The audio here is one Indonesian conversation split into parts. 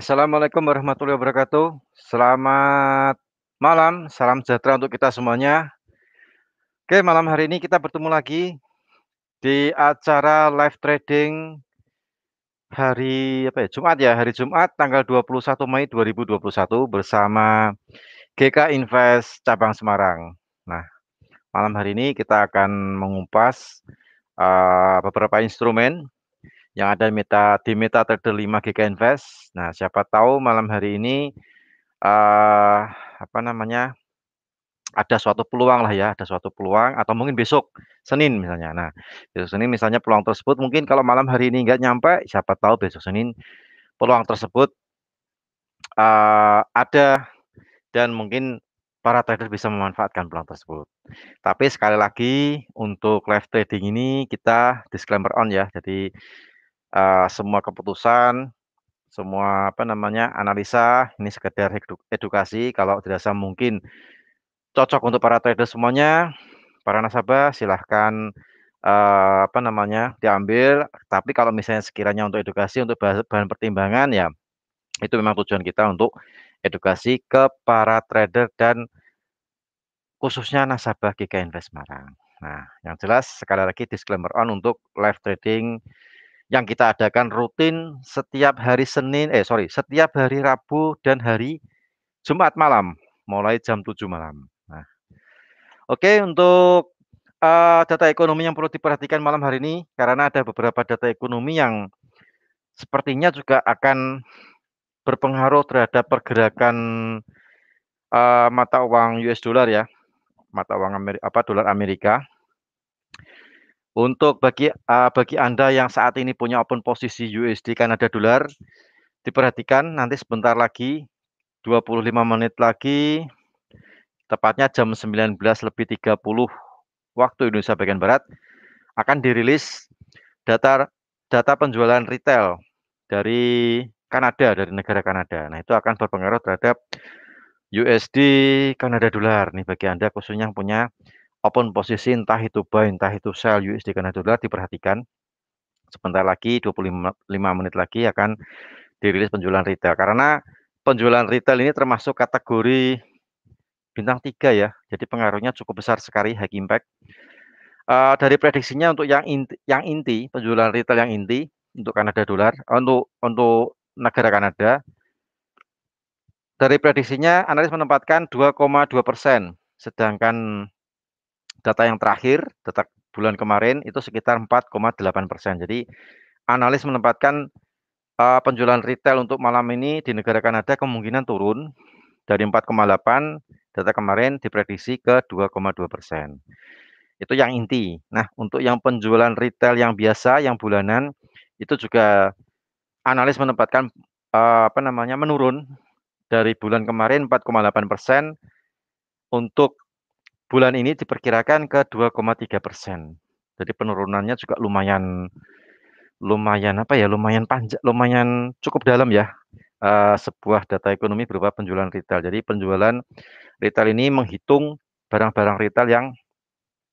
Assalamualaikum warahmatullahi wabarakatuh. Selamat malam, salam sejahtera untuk kita semuanya. Oke, malam hari ini kita bertemu lagi di acara live trading hari apa ya? Jumat ya, hari Jumat tanggal 21 Mei 2021 bersama GK Invest Cabang Semarang. Nah, malam hari ini kita akan mengupas beberapa instrumen yang ada di MetaTrader 5 GK Invest. Nah, siapa tahu malam hari ini apa namanya, ada suatu peluang lah ya, ada suatu peluang atau mungkin besok Senin misalnya. Nah, besok Senin misalnya peluang tersebut mungkin kalau malam hari ini nggak nyampe, siapa tahu besok Senin peluang tersebut ada dan mungkin para trader bisa memanfaatkan peluang tersebut. Tapi sekali lagi untuk live trading ini kita disclaimer on ya. Jadi semua keputusan, semua apa namanya analisa ini sekedar edukasi. Kalau dirasa mungkin cocok untuk para trader semuanya, para nasabah silahkan, apa namanya, diambil, tapi kalau misalnya sekiranya untuk edukasi, untuk bahan pertimbangan, ya itu memang tujuan kita untuk edukasi ke para trader dan khususnya nasabah GK Invest Semarang. Nah, yang jelas sekali lagi disclaimer on untuk live trading yang kita adakan rutin setiap hari setiap hari Rabu dan hari Jumat malam, mulai jam 7 malam. Nah, oke untuk data ekonomi yang perlu diperhatikan malam hari ini, karena ada beberapa data ekonomi yang sepertinya juga akan berpengaruh terhadap pergerakan, mata uang US dollar ya, mata uang dolar Amerika. Untuk bagi Anda yang saat ini punya open posisi USD Kanada dolar, diperhatikan nanti sebentar lagi, 25 menit lagi, tepatnya jam 19.30 waktu Indonesia bagian barat, akan dirilis data data penjualan retail dari Kanada, dari negara Kanada. Nah, itu akan berpengaruh terhadap USD Kanada dolar. Nih bagi Anda khususnya yang punya open posisi entah itu buy, entah itu sell USD Kanada dolar, diperhatikan. Sebentar lagi 25 menit lagi akan dirilis penjualan retail. Karena penjualan retail ini termasuk kategori bintang 3 ya. Jadi pengaruhnya cukup besar sekali, high impact. Dari prediksinya untuk yang inti, penjualan retail yang inti untuk Kanada dolar, untuk negara Kanada, dari prediksinya analis menempatkan 2,2%, sedangkan data yang terakhir, data bulan kemarin itu sekitar 4,8%. Jadi analis menempatkan penjualan retail untuk malam ini di negara Kanada kemungkinan turun dari 4,8 data kemarin diprediksi ke 2,2%. Itu yang inti. Nah, untuk yang penjualan retail yang biasa, yang bulanan, itu juga analis menempatkan apa namanya, menurun dari bulan kemarin 4,8%, untuk bulan ini diperkirakan ke 2,3%. Jadi penurunannya juga lumayan lumayan apa ya, lumayan panjang, lumayan cukup dalam ya, sebuah data ekonomi berupa penjualan retail. Jadi penjualan retail ini menghitung barang-barang retail yang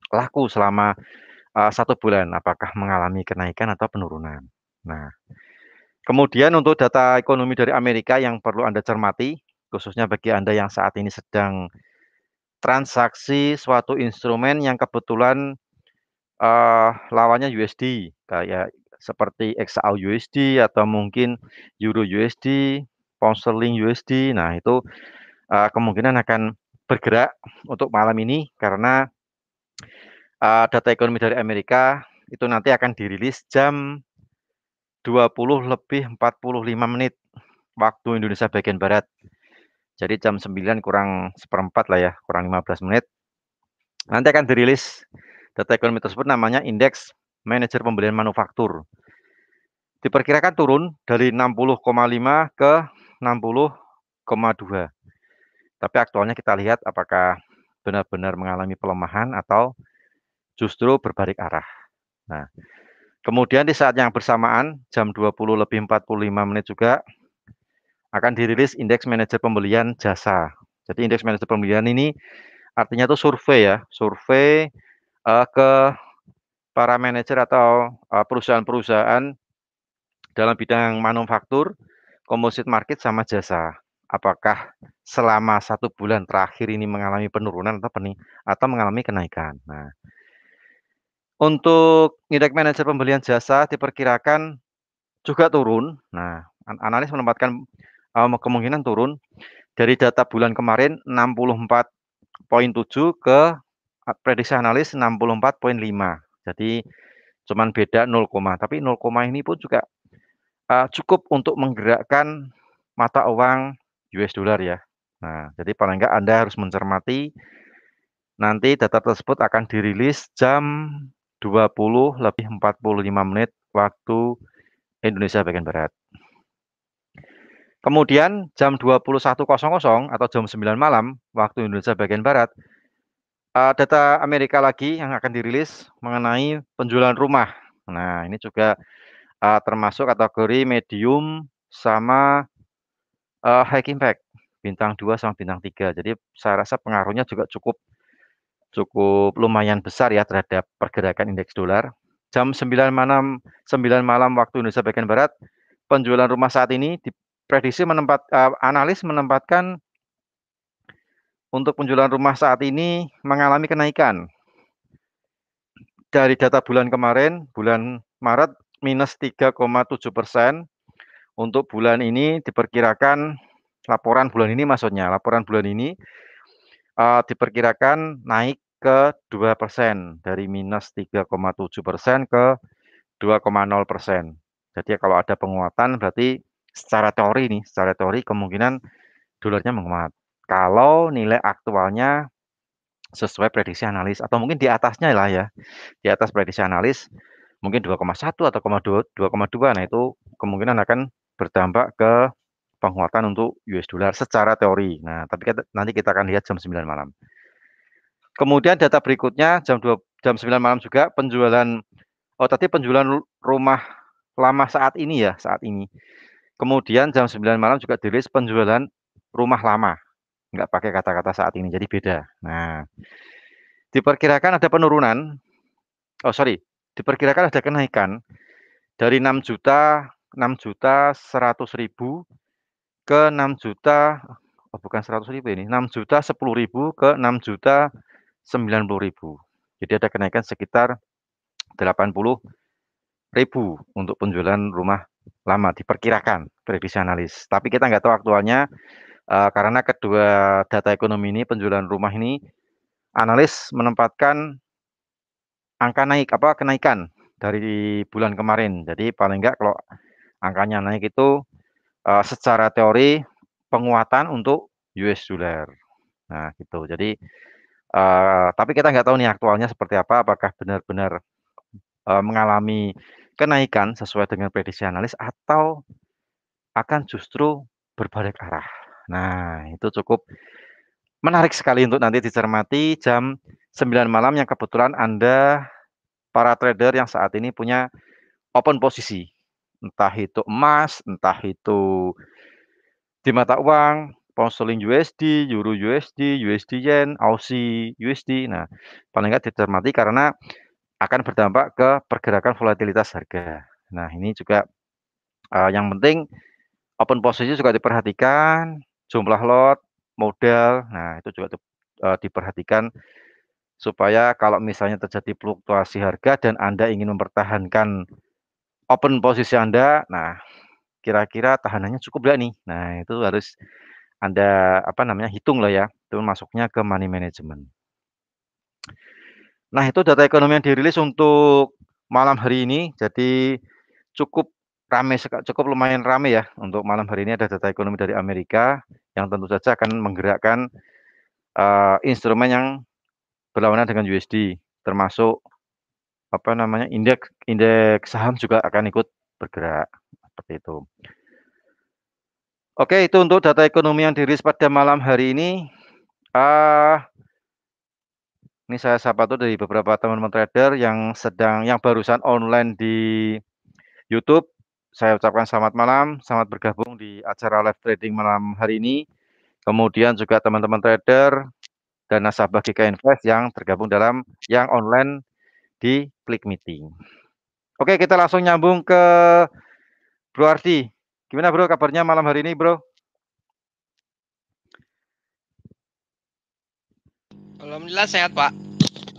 laku selama 1 bulan, apakah mengalami kenaikan atau penurunan. Nah, kemudian untuk data ekonomi dari Amerika yang perlu Anda cermati, khususnya bagi Anda yang saat ini sedang transaksi suatu instrumen yang kebetulan lawannya USD, kayak seperti XAU USD atau mungkin Euro USD, Pound Sterling USD. Nah, itu kemungkinan akan bergerak untuk malam ini karena data ekonomi dari Amerika itu nanti akan dirilis jam 20:45 waktu Indonesia bagian barat. Jadi jam 9 kurang seperempat lah ya, kurang 15 menit. Nanti akan dirilis data ekonomi tersebut, namanya indeks manajer pembelian manufaktur. Diperkirakan turun dari 60,5 ke 60,2. Tapi aktualnya kita lihat apakah benar-benar mengalami pelemahan atau justru berbalik arah. Nah, kemudian di saat yang bersamaan, jam 20:45 juga, akan dirilis indeks manajer pembelian jasa. Jadi indeks manajer pembelian ini artinya itu survei ya, survei ke para manajer atau perusahaan-perusahaan dalam bidang manufaktur, komposit market sama jasa. Apakah selama 1 bulan terakhir ini mengalami penurunan atau mengalami kenaikan. Nah, untuk indeks manajer pembelian jasa diperkirakan juga turun. Nah, analis menempatkan, kemungkinan turun dari data bulan kemarin 64,7 ke prediksi analis 64,5. Jadi cuman beda 0, tapi 0, ini pun juga cukup untuk menggerakkan mata uang US dollar ya. Nah, jadi paling enggak Anda harus mencermati nanti data tersebut akan dirilis jam 20:45 waktu Indonesia bagian barat. Kemudian jam 21:00 atau jam 9 malam waktu Indonesia bagian barat, data Amerika lagi yang akan dirilis mengenai penjualan rumah. Nah, ini juga termasuk kategori medium sama high impact, bintang 2 sama bintang 3. Jadi saya rasa pengaruhnya juga cukup cukup lumayan besar ya terhadap pergerakan indeks dolar. Jam 9 malam waktu Indonesia bagian barat, penjualan rumah saat ini diprediksi analis menempatkan untuk penjualan rumah saat ini mengalami kenaikan. Dari data bulan kemarin, bulan Maret minus 3,7%. Untuk bulan ini diperkirakan laporan bulan ini diperkirakan naik ke 2%, dari minus 3,7% ke 2,0%. Jadi kalau ada penguatan berarti secara teori kemungkinan dolarnya menguat. Kalau nilai aktualnya sesuai prediksi analis atau mungkin di atasnya lah ya, di atas prediksi analis mungkin 2,1 atau 2,2. Nah, itu kemungkinan akan berdampak ke penguatan untuk US dollar secara teori. Nah, tapi nanti kita akan lihat jam 9 malam. Kemudian data berikutnya jam 9 malam juga tadi penjualan rumah lama saat ini ya, saat ini. Kemudian jam 9 malam juga dirilis penjualan rumah lama. Nggak pakai kata-kata saat ini, jadi beda. Nah, diperkirakan ada penurunan, diperkirakan ada kenaikan dari 6.100.000 ke 6.000.000, bukan 100.000 ini, 6.010.000 ke 6.090.000. Jadi ada kenaikan sekitar 80.000 untuk penjualan rumah lama diperkirakan prediksi analis. Tapi kita nggak tahu aktualnya karena kedua data ekonomi ini, penjualan rumah ini, analis menempatkan angka kenaikan dari bulan kemarin. Jadi paling nggak kalau angkanya naik itu secara teori penguatan untuk US dollar. Nah, gitu. Jadi tapi kita nggak tahu nih aktualnya seperti apa, apakah benar-benar mengalami kenaikan sesuai dengan prediksi analis atau akan justru berbalik arah. Nah, itu cukup menarik sekali untuk nanti dicermati jam 9 malam yang kebetulan Anda para trader yang saat ini punya open posisi. Entah itu emas, entah itu di mata uang, pound sterling USD, euro USD, USD yen, Aussie USD. Nah, paling nggak dicermati karena akan berdampak ke pergerakan volatilitas harga. Nah, ini juga yang penting open posisi juga diperhatikan, jumlah lot, modal. Nah, itu juga diperhatikan supaya kalau misalnya terjadi fluktuasi harga dan Anda ingin mempertahankan open posisi Anda, nah kira-kira tahanannya cukup nggak nih? Nah, itu harus Anda hitung lah ya, itu masuknya ke money management. Nah, itu data ekonomi yang dirilis untuk malam hari ini. Jadi cukup cukup lumayan rame ya untuk malam hari ini. Ada data ekonomi dari Amerika yang tentu saja akan menggerakkan instrumen yang berlawanan dengan USD, termasuk indeks saham juga akan ikut bergerak seperti itu. Oke, itu untuk data ekonomi yang dirilis pada malam hari ini. Ini saya sapa tuh dari beberapa teman-teman trader yang barusan online di YouTube. Saya ucapkan selamat malam, selamat bergabung di acara live trading malam hari ini. Kemudian juga teman-teman trader dan nasabah GK Invest yang tergabung dalam yang online di Klik Meeting. Oke, kita langsung nyambung ke Bro Ardi. Gimana Bro kabarnya malam hari ini Bro? Alhamdulillah sehat Pak.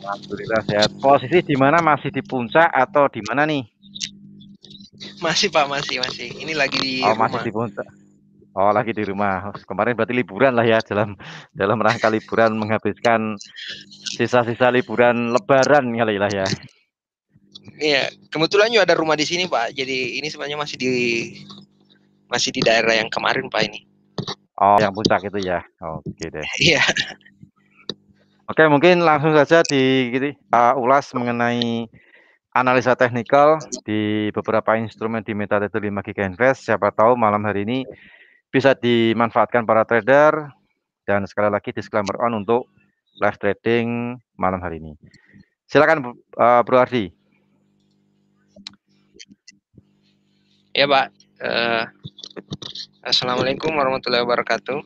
Alhamdulillah sehat. Posisi di mana, masih di puncak atau di mana nih? Masih Pak, masih. Ini lagi di Oh masih rumah. di puncak. Oh lagi di rumah. Oh, kemarin berarti liburan lah ya, dalam dalam rangka liburan, menghabiskan sisa-sisa liburan Lebaran kali lah ya. Iya, kebetulan juga ada rumah di sini Pak. Jadi ini sebenarnya masih di daerah yang kemarin Pak ini. Oh yang puncak itu ya. Oke deh. Iya. Oke mungkin langsung saja ulas mengenai analisa teknikal di beberapa instrumen di MetaTrader 5 Giga Invest. Siapa tahu malam hari ini bisa dimanfaatkan para trader, dan sekali lagi disclaimer on untuk live trading malam hari ini. Silakan Bro Ardi. Ya Pak. Assalamualaikum warahmatullahi wabarakatuh.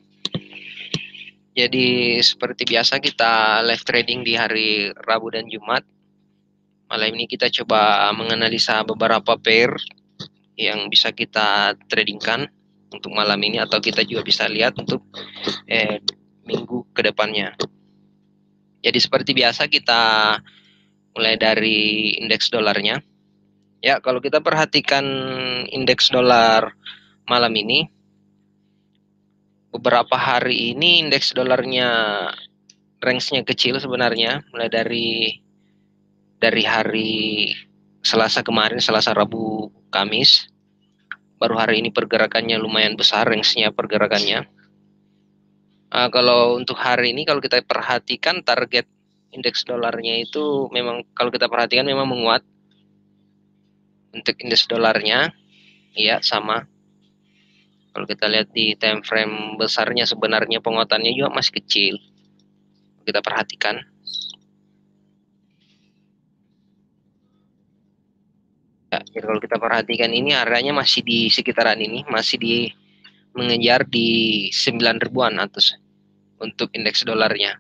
Jadi seperti biasa kita live trading di hari Rabu dan Jumat. Malam ini kita coba menganalisa beberapa pair yang bisa kita tradingkan untuk malam ini, atau kita juga bisa lihat untuk minggu ke depannya. Jadi seperti biasa kita mulai dari indeks dolarnya. Ya, kalau kita perhatikan indeks dolar malam ini, beberapa hari ini indeks dolarnya range-nya kecil sebenarnya, mulai dari hari Selasa kemarin, Selasa, Rabu, Kamis. Baru hari ini pergerakannya lumayan besar, range-nya pergerakannya. Kalau untuk hari ini, kalau kita perhatikan target indeks dolarnya itu memang, kalau kita perhatikan memang menguat. Untuk indeks dolarnya, ya sama. Kalau kita lihat di time frame besarnya, sebenarnya penguatannya juga masih kecil. Kita perhatikan. Ya, jadi kalau kita perhatikan ini areanya masih di sekitaran ini, masih mengejar di 9 ribuan atas untuk indeks dolarnya.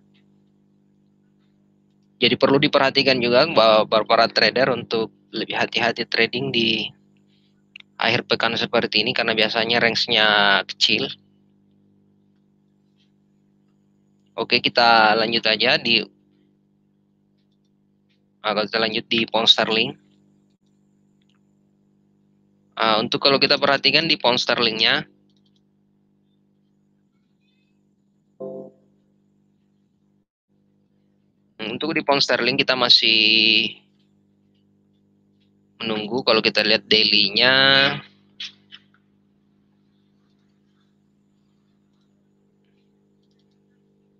Jadi perlu diperhatikan juga bahwa para trader untuk lebih hati-hati trading di akhir pekan seperti ini, karena biasanya range-nya kecil. Oke, kita lanjut aja kalau kita lanjut di pound sterling. Untuk kalau kita perhatikan di pound sterlingnya, untuk di pound sterling kita masih menunggu. Kalau kita lihat daily-nya,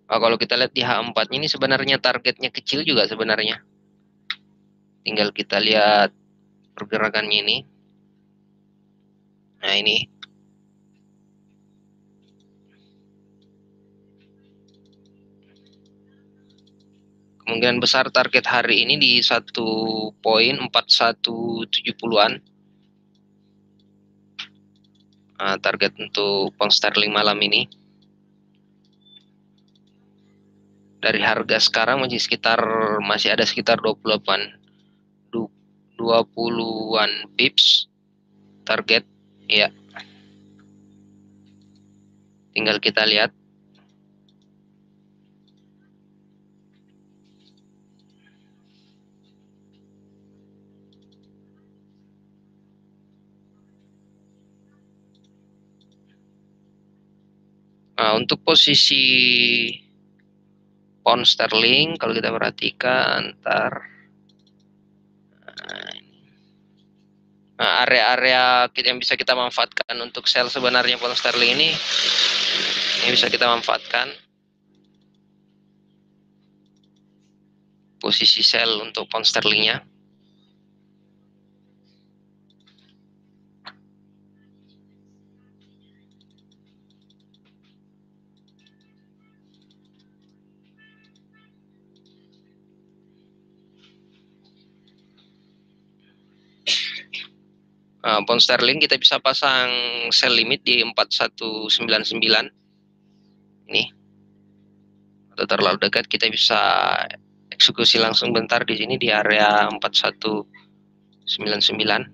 kalau kita lihat di H4-nya ini sebenarnya targetnya kecil juga sebenarnya. Tinggal kita lihat pergerakannya ini. Nah ini. Kemungkinan besar target hari ini di 1.4170-an. Target untuk pound sterling malam ini. Dari harga sekarang masih ada sekitar 20-an pips target, ya. Tinggal kita lihat. Untuk posisi pound sterling, kalau kita perhatikan, area-area yang bisa kita manfaatkan untuk sell sebenarnya pound sterling ini bisa kita manfaatkan. Posisi sell untuk pound sterlingnya. Pound sterling kita bisa pasang sell limit di 4199 ini. Atau terlalu dekat, kita bisa eksekusi langsung bentar di sini di area 4199.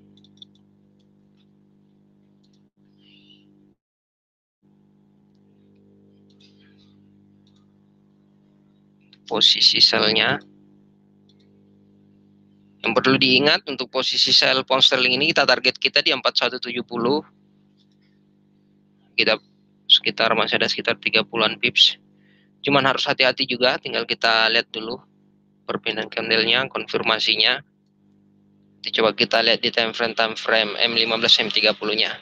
posisi selnya. Yang perlu diingat untuk posisi sell pound sterling ini target kita di 4170. Kita masih ada sekitar 30-an pips. Cuman harus hati-hati juga, tinggal kita lihat dulu perpindahan candlenya, konfirmasinya. Coba kita lihat di time frame M15 M30-nya.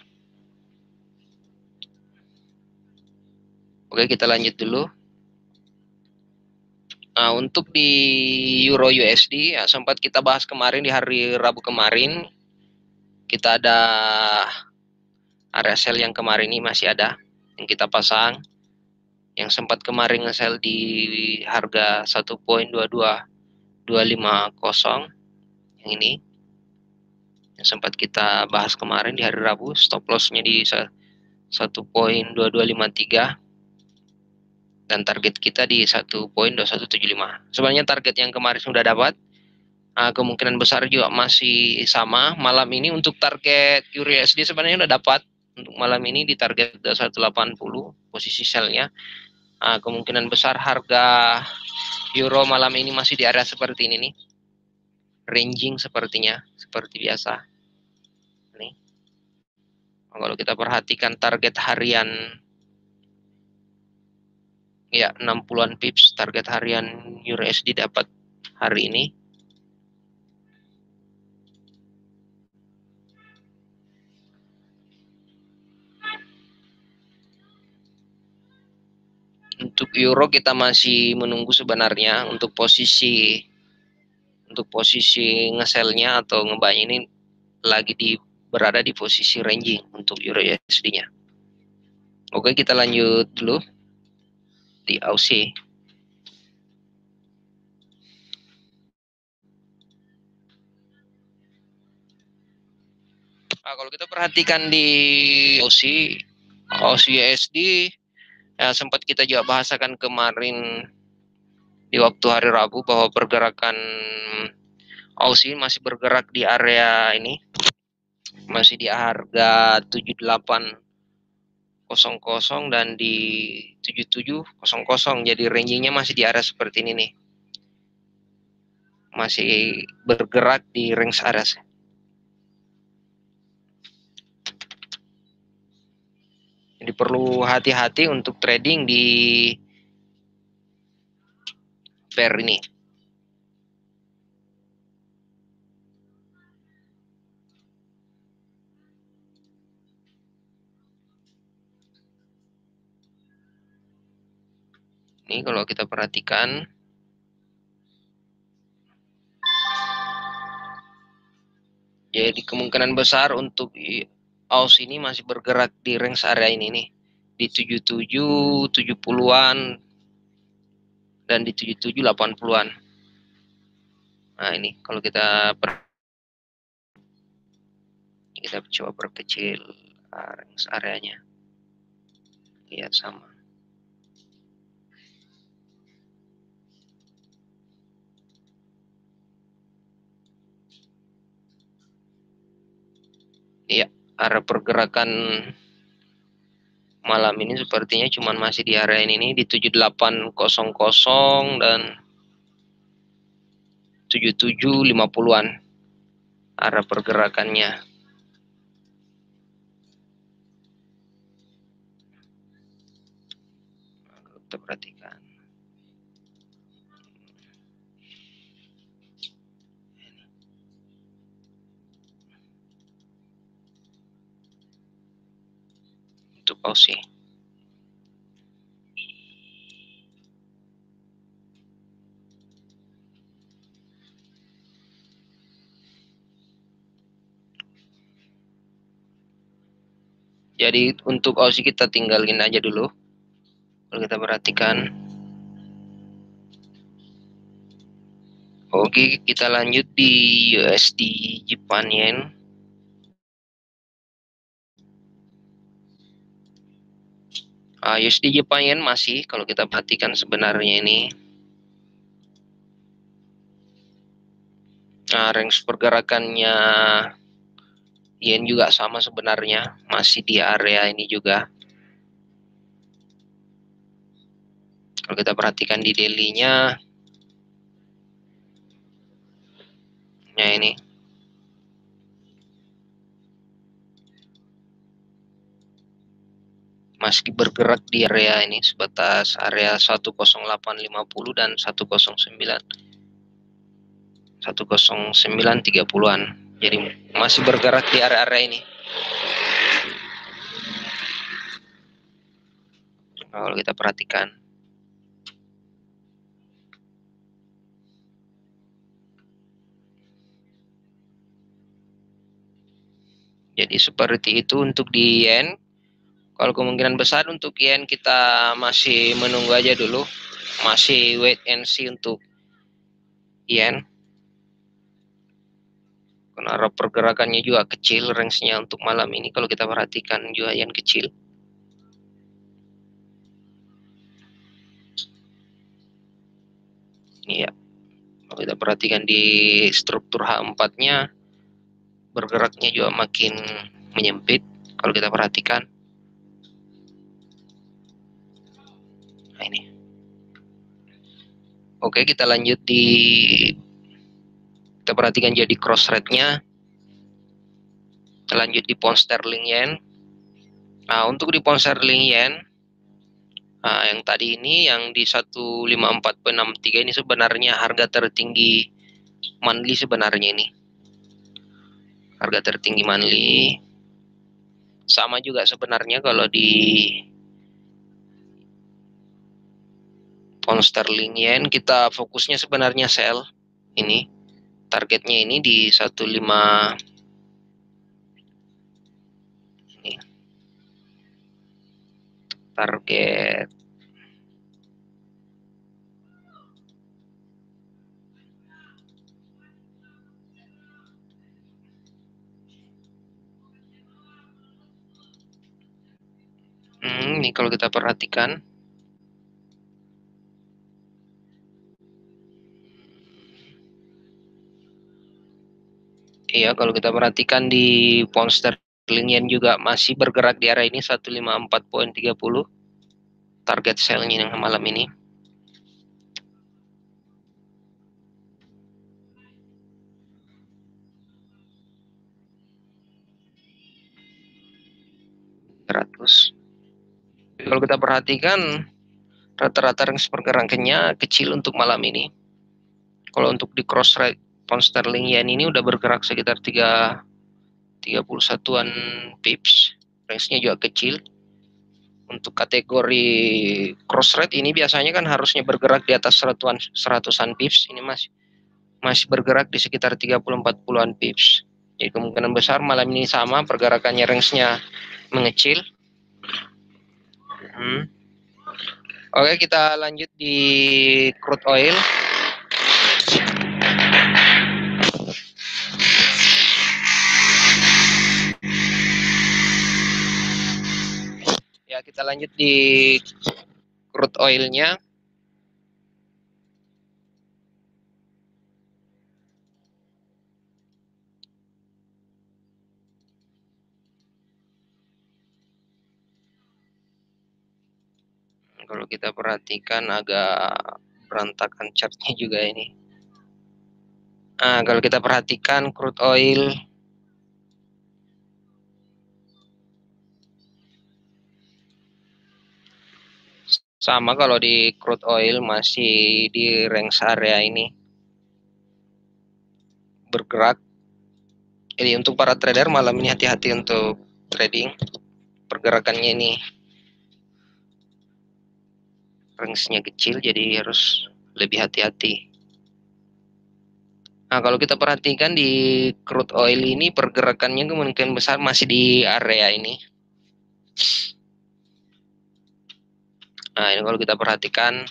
Oke, kita lanjut dulu. Nah, untuk di Euro USD ya, sempat kita bahas kemarin di hari Rabu kemarin. Kita ada area sell yang kemarin ini masih ada yang kita pasang. Yang sempat kemarin nge-sell di harga 1.22250 yang ini. Yang sempat kita bahas kemarin di hari Rabu, stop loss-nya di 1.2253. Dan target kita di 1.2175. Sebenarnya target yang kemarin sudah dapat. Kemungkinan besar juga masih sama. Malam ini untuk target Euro USD sebenarnya sudah dapat. Untuk malam ini di target 180 posisi sell-nya. Kemungkinan besar harga Euro malam ini masih di area seperti ini nih. Ranging sepertinya, seperti biasa. Nih. Kalau kita perhatikan target harian ya 60-an pips target harian Euro USD dapat hari ini. Untuk Euro kita masih menunggu sebenarnya untuk posisi nge-sell-nya atau nge-buy ini lagi berada di posisi ranging untuk Euro USD-nya. Oke, kita lanjut dulu di Aussie. Kalau kita perhatikan di Aussie USD ya, sempat kita juga bahasakan kemarin di waktu hari Rabu bahwa pergerakan Aussie masih bergerak di area ini, masih di harga 7800 dan di 7700. Jadi rangingnya masih di area seperti ini nih, masih bergerak di range area. Jadi perlu hati-hati untuk trading di pair ini. Ini kalau kita perhatikan, jadi kemungkinan besar untuk Aus ini masih bergerak di range area ini nih, di 77, 70-an dan di 77, 80-an. Nah, ini kalau kita coba perkecil range areanya. Lihat sama. Iya, arah pergerakan malam ini sepertinya cuman masih di area ini di 7800 dan 7750-an arah pergerakannya. Kita perhatikan. Untuk Aussie. Jadi untuk Aussie kita tinggalin aja dulu. Kalau kita perhatikan. Oke, kita lanjut di USD Japan Yen. USD Japan Yen masih kalau kita perhatikan sebenarnya ini. Range pergerakannya Yen juga sama sebenarnya, masih di area ini juga. Kalau kita perhatikan di daily-nya, Nah, ini masih bergerak di area ini sebatas area 10850 dan 10930-an. Jadi masih bergerak di area-area ini. Kalau kita perhatikan. Jadi seperti itu untuk di yen. Kalau kemungkinan besar untuk yen kita masih menunggu aja dulu. Masih wait and see untuk yen. Karena pergerakannya juga kecil, range-nya untuk malam ini kalau kita perhatikan juga yen kecil. Iya. Kalau kita perhatikan di struktur H4-nya bergeraknya juga makin menyempit kalau kita perhatikan. Nah, ini. Oke, kita lanjut kita perhatikan jadi cross rate-nya. Kita lanjut di pound sterling yen. Nah, untuk di pound sterling yen, nah, yang tadi ini yang di 154.63 ini sebenarnya harga tertinggi monthly sebenarnya ini. Harga tertinggi monthly. Sama juga sebenarnya kalau di pound sterling yen kita fokusnya sebenarnya sell ini. Targetnya ini di 15 ini. Target ini kalau kita perhatikan. Iya, kalau kita perhatikan di pound sterling yen juga masih bergerak di area ini 154.30. Target sell-nya yang malam ini. Kalau kita perhatikan rata-rata range pergerakannya kecil untuk malam ini. Kalau untuk di cross rate pound sterling yen ini udah bergerak sekitar 31-an pips. Range-nya juga kecil. Untuk kategori cross rate ini biasanya kan harusnya bergerak di atas 100-an pips. Ini masih bergerak di sekitar 30-40-an pips. Jadi kemungkinan besar malam ini sama, pergerakannya range-nya mengecil. Oke, kita lanjut di crude oil. Ya, kita lanjut di crude oil-nya. Kalau kita perhatikan agak berantakan chartnya juga ini. Nah, kalau kita perhatikan crude oil sama, kalau di crude oil masih di range area ini bergerak. Jadi untuk para trader malam ini hati-hati untuk trading. Pergerakannya ini range-nya kecil, jadi harus lebih hati-hati. Nah, kalau kita perhatikan di crude oil ini pergerakannya kemungkinan besar masih di area ini. Nah, ini kalau kita perhatikan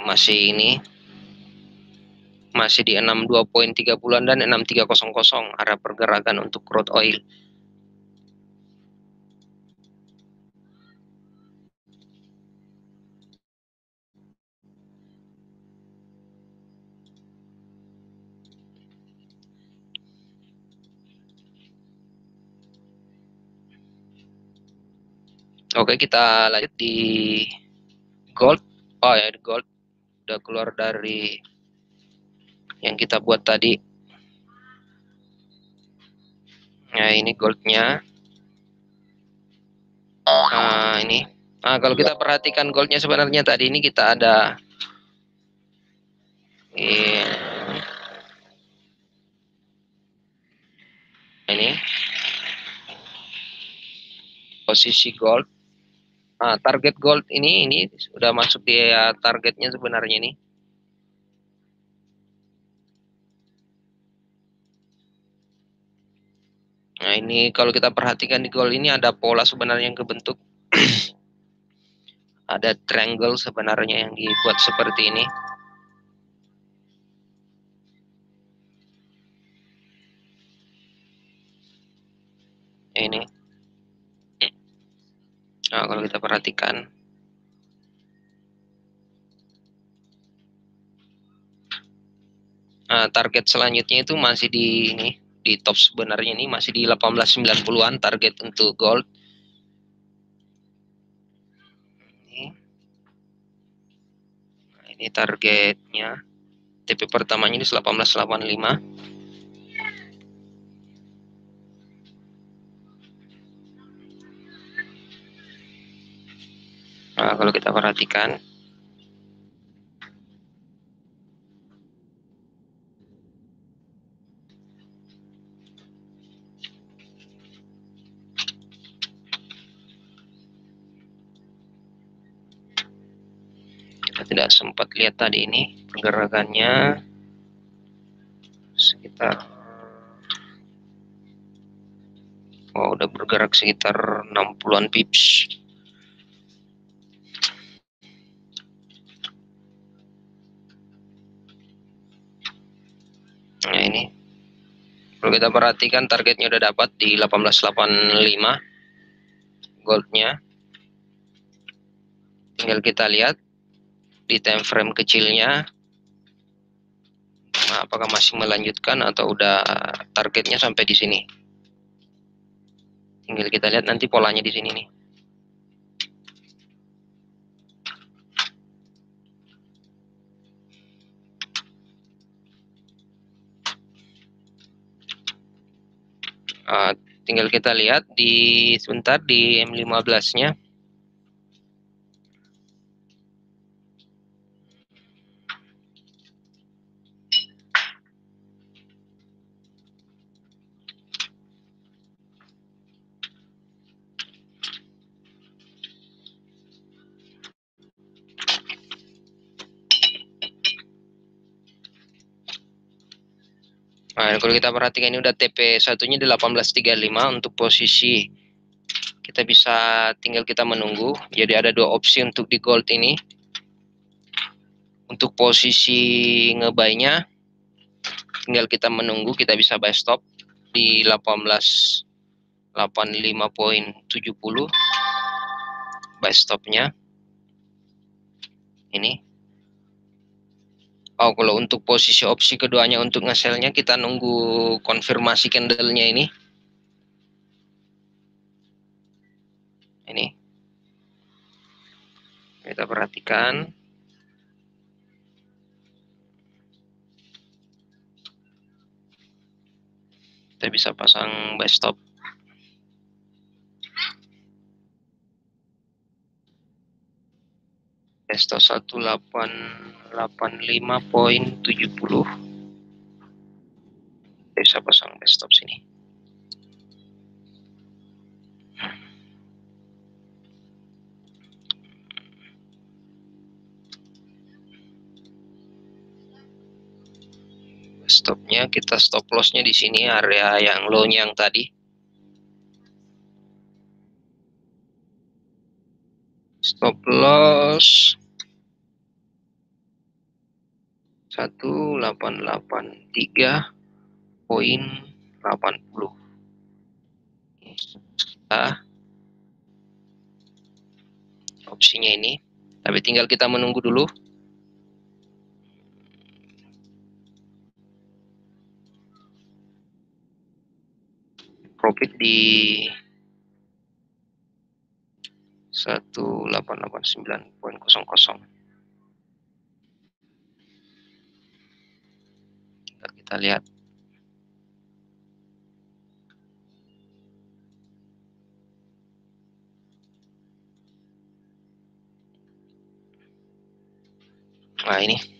masih di 62.30 dan 6300 arah pergerakan untuk crude oil. Oke, kita lanjut di gold. Oh ya, gold udah keluar dari yang kita buat tadi. Nah, ini goldnya. Nah, ini. Nah, kalau kita perhatikan goldnya sebenarnya tadi ini kita ada ini posisi gold. Nah, target gold ini sudah masuk di targetnya sebenarnya ini. Nah, ini kalau kita perhatikan di gold ini ada pola sebenarnya yang kebentuk. Ada triangle sebenarnya yang dibuat seperti ini. Ini. Nah, kalau kita perhatikan. Nah, target selanjutnya itu masih di ini, di top sebenarnya ini masih di 1890-an target untuk gold. Nah, ini targetnya. TP pertamanya di 1885. Nah, kalau kita perhatikan. Kita tidak sempat lihat tadi ini pergerakannya. Sekitar udah bergerak sekitar 60-an pips. Nah, ini kalau kita perhatikan targetnya udah dapat di 1885 goldnya. Tinggal kita lihat di time frame kecilnya, nah, apakah masih melanjutkan atau udah targetnya sampai di sini. Tinggal kita lihat nanti polanya di sini nih. Tinggal kita lihat di sebentar di M15-nya. Nah, kalau kita perhatikan ini udah TP satunya di 1835 untuk posisi. Kita bisa tinggal kita menunggu. Jadi ada dua opsi untuk di gold ini. Untuk posisi ngebuy-nya tinggal kita menunggu, kita bisa buy stop di 1885.70 buy stopnya ini. Kalau untuk posisi opsi keduanya untuk nge-sell-nya kita nunggu konfirmasi candle-nya ini. Ini. Kita perhatikan. Kita bisa pasang buy stop. Buy stop 1885.70. Bisa pasang buy stop sini. Stopnya kita stop lossnya di sini, area yang low-nya yang tadi. Stop loss 1883.80. Nah, opsinya ini, tapi tinggal kita menunggu dulu. Profit di 1889.00. Kita lihat. Nah, ini.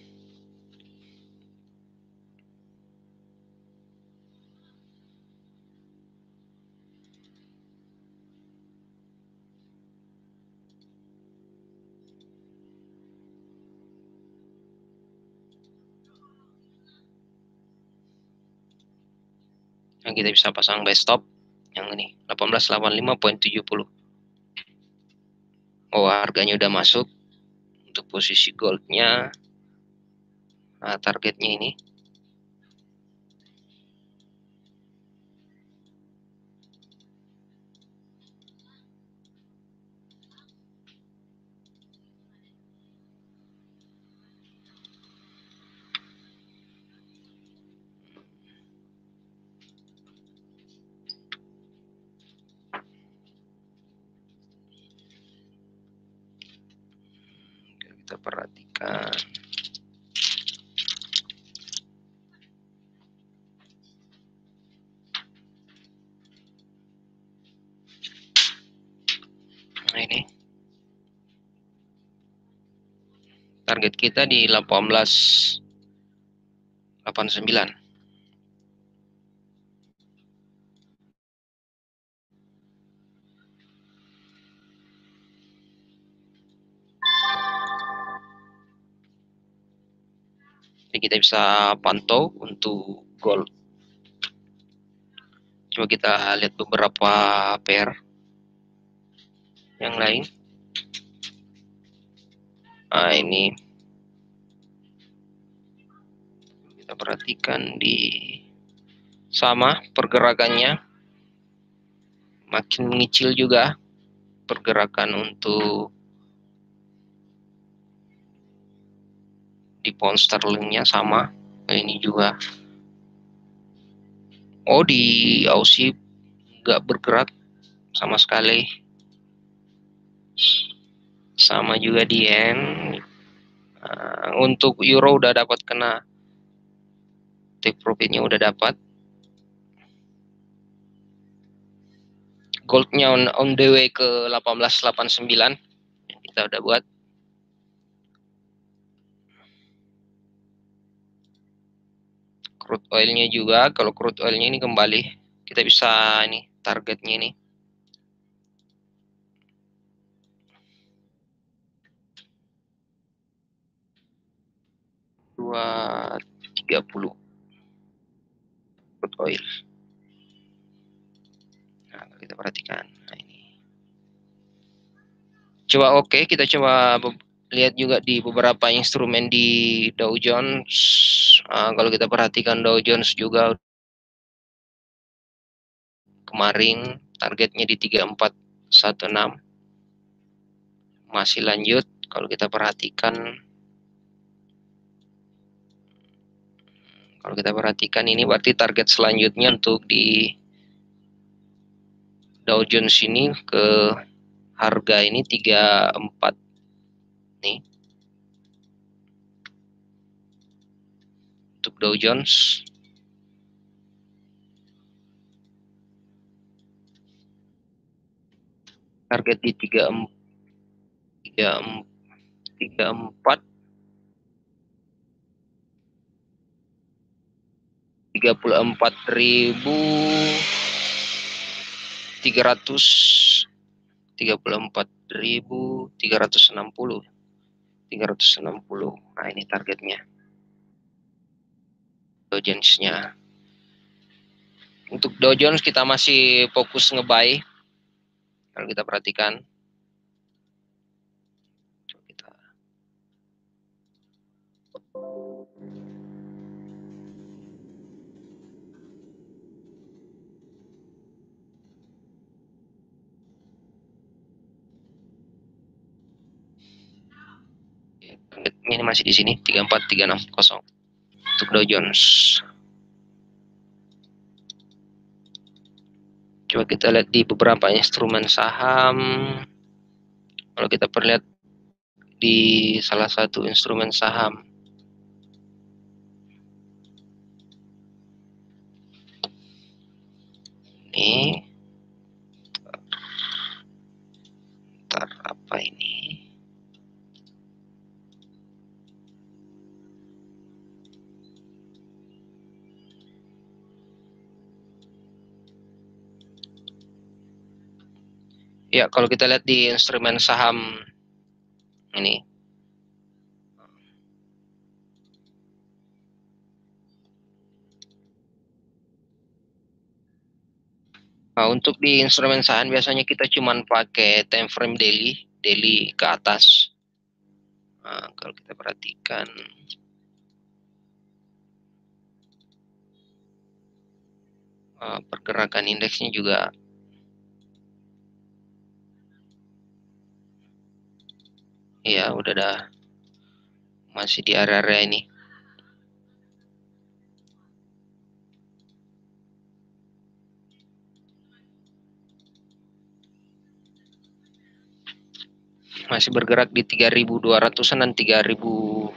Yang kita bisa pasang buy stop yang ini 1885.70. Oh, harganya udah masuk. Untuk posisi goldnya, nah, targetnya ini. Kita perhatikan. Nah, ini target kita di 1889. Jadi kita bisa pantau untuk gold. Coba kita lihat beberapa pair yang lain. Nah, ini kita perhatikan di sama pergerakannya makin mengecil juga pergerakan untuk di pound sterlingnya sama. Nah, ini juga. Oh, di Aussie nggak bergerak sama sekali. Sama juga di yen. Untuk euro udah dapat kena take profitnya, udah dapat. Goldnya on the way ke 1889 kita udah buat. Crude oilnya juga, kalau crude oilnya ini kembali kita bisa ini targetnya ini 230 crude oil. Nah, kita perhatikan. Nah, ini. Coba kita coba lihat juga di beberapa instrumen di Dow Jones. Kalau kita perhatikan Dow Jones juga kemarin targetnya di 3416. Masih lanjut. Kalau kita perhatikan ini berarti target selanjutnya untuk di Dow Jones ini ke harga ini 34 nih. Untuk Dow Jones target di 34.360. Nah, ini targetnya Dow Jones-nya. Untuk Dow Jones kita masih fokus nge-buy. Kalau kita perhatikan. Ini masih di sini 34360 untuk Dow Jones. Coba kita lihat di beberapa instrumen saham. Kalau kita perlihat di salah satu instrumen saham Ini ntar apa ini? Ya, kalau kita lihat di instrumen saham ini, nah, untuk di instrumen saham biasanya kita cuma pakai time frame daily ke atas. Nah, kalau kita perhatikan, pergerakan indeksnya juga ya udah dah masih di area-area ini. Masih bergerak di 3.200-an dan 320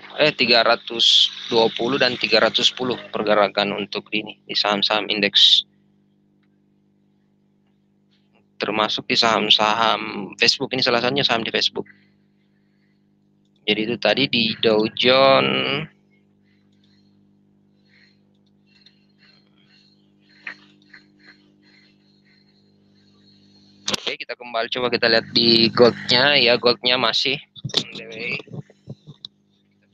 dan 310 pergerakan untuk ini di saham-saham indeks. Termasuk di saham-saham Facebook, ini salah satunya saham di Facebook. Jadi itu tadi di Dow Jones. Oke, kita kembali coba kita lihat di goldnya. Ya, goldnya masih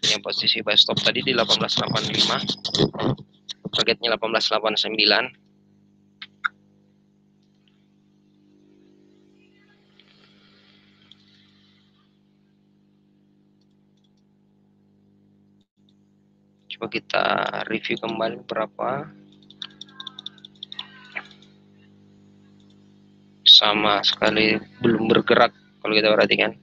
punya posisi buy stop tadi di 1885, targetnya 1889. Coba kita review kembali berapa. Sama sekali belum bergerak kalau kita perhatikan.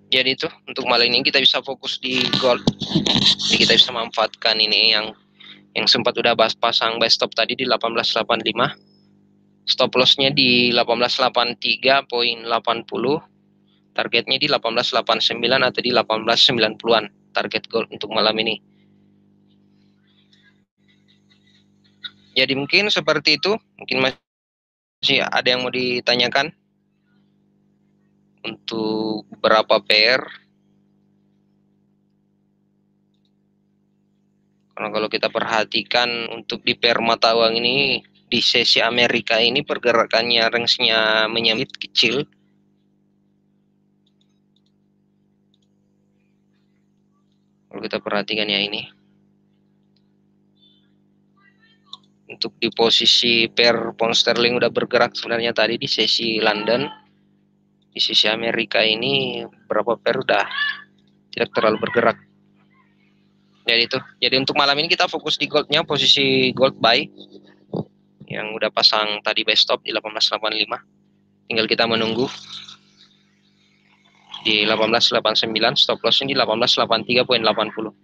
Jadi itu untuk malam ini kita bisa fokus di gold. Jadi kita bisa manfaatkan ini yang sempat udah pasang buy stop tadi di 1885. Stop lossnya di 1883.80. Targetnya di 1889 atau di 1890-an. Target gold untuk malam ini. Jadi mungkin seperti itu. Mungkin masih ada yang mau ditanyakan untuk beberapa pair. Karena kalau kita perhatikan untuk di pair mata uang ini, di sesi Amerika ini pergerakannya range-nya menyempit kecil. Kalau kita perhatikan ya ini. Untuk di posisi pair pound sterling udah bergerak sebenarnya tadi di sesi London. Di sisi Amerika ini berapa pair udah tidak terlalu bergerak. Jadi itu. Jadi untuk malam ini kita fokus di goldnya, posisi gold buy yang udah pasang tadi buy stop di 1885. Tinggal kita menunggu di 1889, stop lossnya di 1883.80.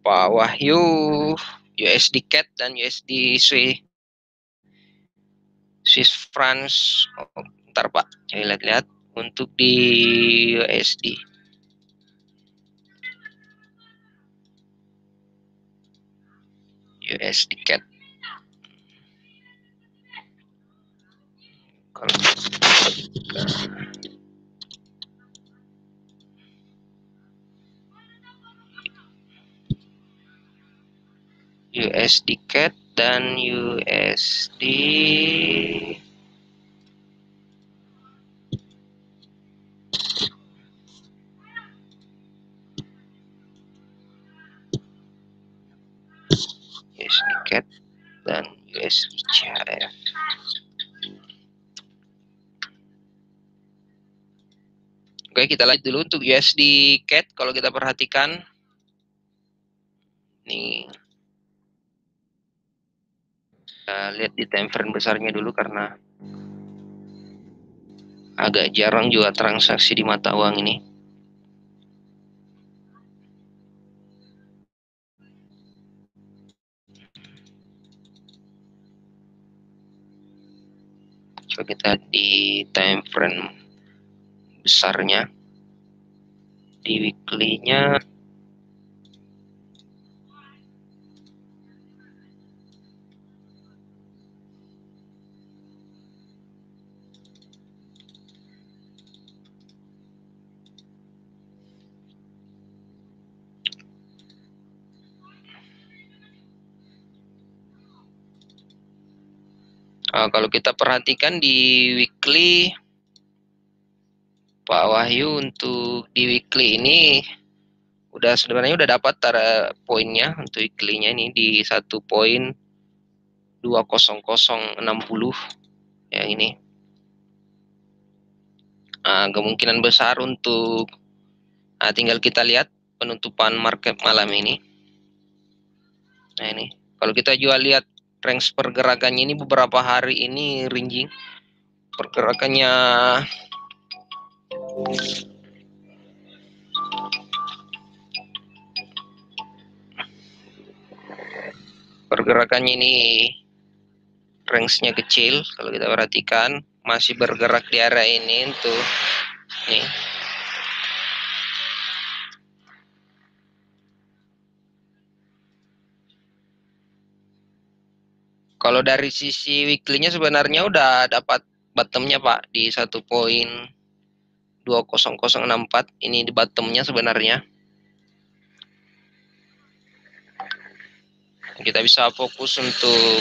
Pak Wahyu, USD CAD dan USD Swiss francs. Oh, bentar Pak, saya lihat-lihat untuk di USD. USD CAD. Kalau USD CAD dan USD CAD dan USD CHF. Oke, kita lihat dulu untuk USD CAD. Kalau kita perhatikan, nih, kita lihat di time frame besarnya dulu karena agak jarang juga transaksi di mata uang ini. Coba kita di time frame besarnya. Di weekly-nya kalau kita perhatikan di weekly, Pak Wahyu, untuk di weekly ini sebenarnya udah dapat poinnya untuk weekly-nya ini di 1.20060 yang ini. Kemungkinan besar untuk tinggal kita lihat penutupan market malam ini. Nah ini, kalau kita juga lihat range pergerakannya ini beberapa hari ini ranging pergerakannya ini range-nya kecil. Kalau kita perhatikan masih bergerak di area ini untuk nih. Kalau dari sisi weekly-nya sebenarnya udah dapat bottom-nya Pak di 1.20064 ini di bottom-nya sebenarnya. Kita bisa fokus untuk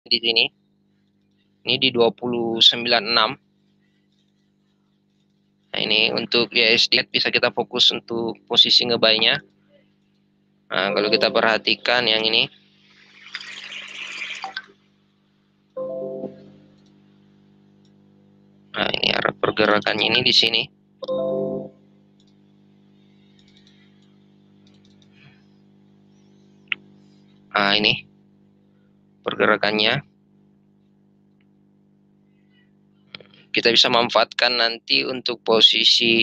di sini. Ini di 2096. Nah, ini untuk USD bisa kita fokus untuk posisi ngebuy-nya. Nah, kalau kita perhatikan yang ini. Nah, ini arah pergerakannya ini di sini. Nah, ini pergerakannya. Kita bisa manfaatkan nanti untuk posisi